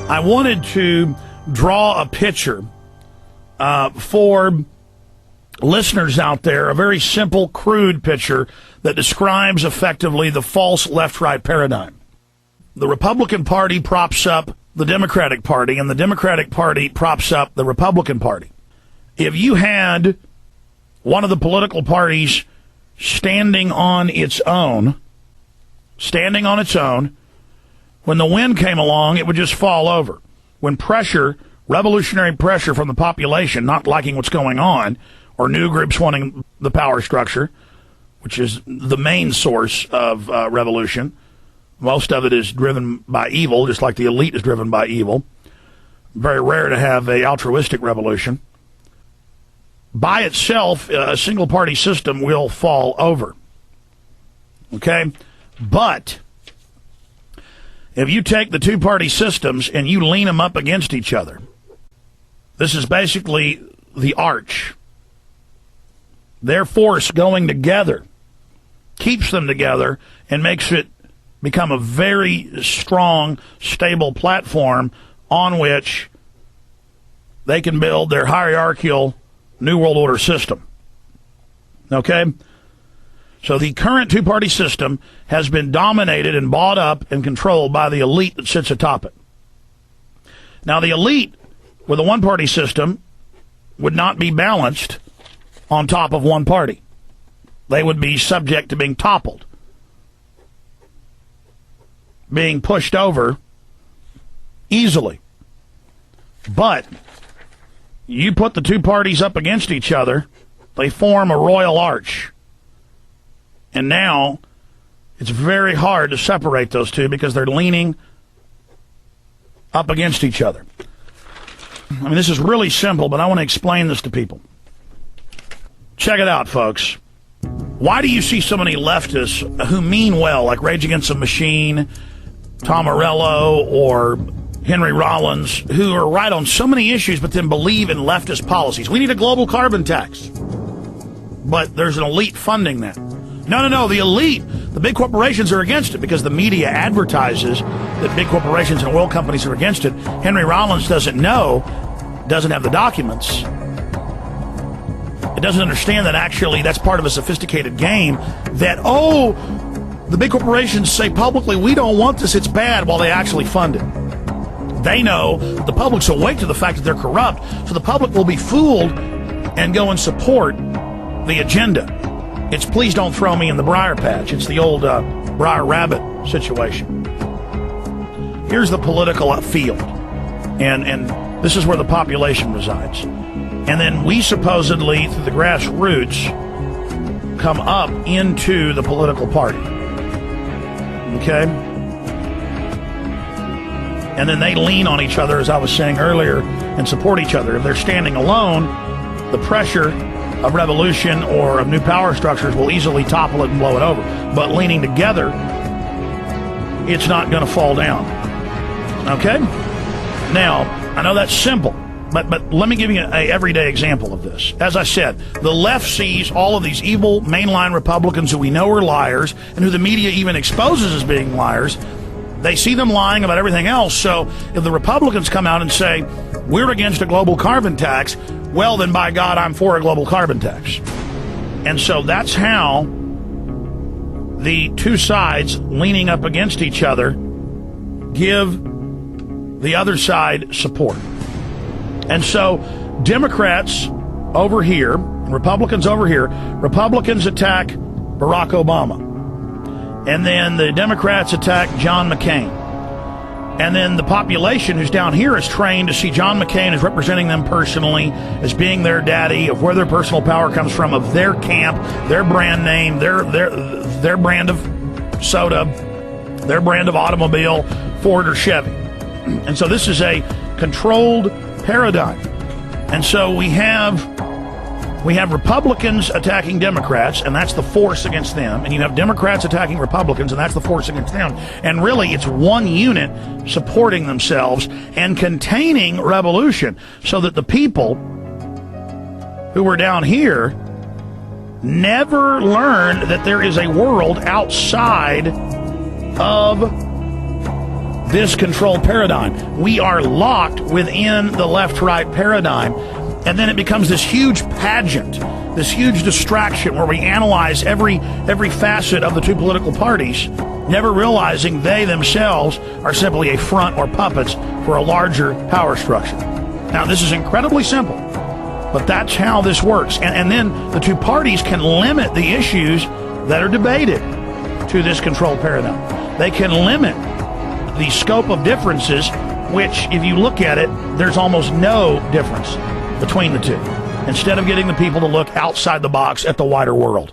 I wanted to draw a picture for listeners out there, a very simple, crude picture that describes effectively the false left-right paradigm. The Republican Party props up the Democratic Party, and the Democratic Party props up the Republican Party. If you had one of the political parties standing on its own, when the wind came along, it would just fall over. When pressure, revolutionary pressure from the population not liking what's going on, or new groups wanting the power structure, which is the main source of revolution. Most of it is driven by evil, just like the elite is driven by evil. Very rare to have an altruistic revolution. By itself, a single-party system will fall over. Okay? But if you take the two-party systems and you lean them up against each other, this is basically the arch. Their force going together keeps them together and makes it become a very strong, stable platform on which they can build their hierarchical New World Order system. Okay? So the current two-party system has been dominated and bought up and controlled by the elite that sits atop it. Now, the elite with a one-party system would not be balanced on top of one party. They would be subject to being toppled, being pushed over easily. But you put the two parties up against each other, they form a royal arch. And now it's very hard to separate those two because they're leaning up against each other. I mean, this is really simple, but I want to explain this to people. Check it out, folks. Why do you see so many leftists who mean well, like Rage Against the Machine, Tom Morello, or Henry Rollins, who are right on so many issues but then believe in leftist policies? We need a global carbon tax. But there's an elite funding that. No, the elite, the big corporations are against it because the media advertises that big corporations and oil companies are against it. Henry Rollins doesn't know, doesn't have the documents. It doesn't understand that actually that's part of a sophisticated game that, the big corporations say publicly, we don't want this, it's bad, while they actually fund it. They know the public's awake to the fact that they're corrupt, so the public will be fooled and go and support the agenda. It's please don't throw me in the briar patch. It's the old briar rabbit situation. Here's the political field, and this is where the population resides. And then we supposedly, through the grassroots, come up into the political party. Okay? And then they lean on each other, as I was saying earlier, and support each other. If they're standing alone, the pressure of revolution or of new power structures will easily topple it and blow it over. But leaning together, it's not going to fall down. Okay? Now, I know that's simple, but let me give you an everyday example of this. As I said, the left sees all of these evil mainline Republicans who we know are liars and who the media even exposes as being liars. They see them lying about everything else. So if the Republicans come out and say, we're against a global carbon tax, well, then by God, I'm for a global carbon tax. And so that's how the two sides leaning up against each other give the other side support. And so Democrats over here, Republicans over here, Republicans attack Barack Obama. And then the Democrats attack John McCain. And then the population who's down here is trained to see John McCain as representing them personally, as being their daddy, of where their personal power comes from, of their camp, their brand name, their brand of soda, their brand of automobile, Ford or Chevy. And so this is a controlled paradigm. And so we have Republicans attacking Democrats, and that's the force against them. And you have Democrats attacking Republicans, and that's the force against them. And really, it's one unit supporting themselves and containing revolution, so that the people who were down here never learned that there is a world outside of this control paradigm. We are locked within the left-right paradigm, and then it becomes this huge pageant, this huge distraction where we analyze every facet of the two political parties, never realizing they themselves are simply a front or puppets for a larger power structure. Now, this is incredibly simple, but that's how this works. And then the two parties can limit the issues that are debated to this control paradigm. They can limit the scope of differences, which, if you look at it, there's almost no difference between the two, instead of getting the people to look outside the box at the wider world.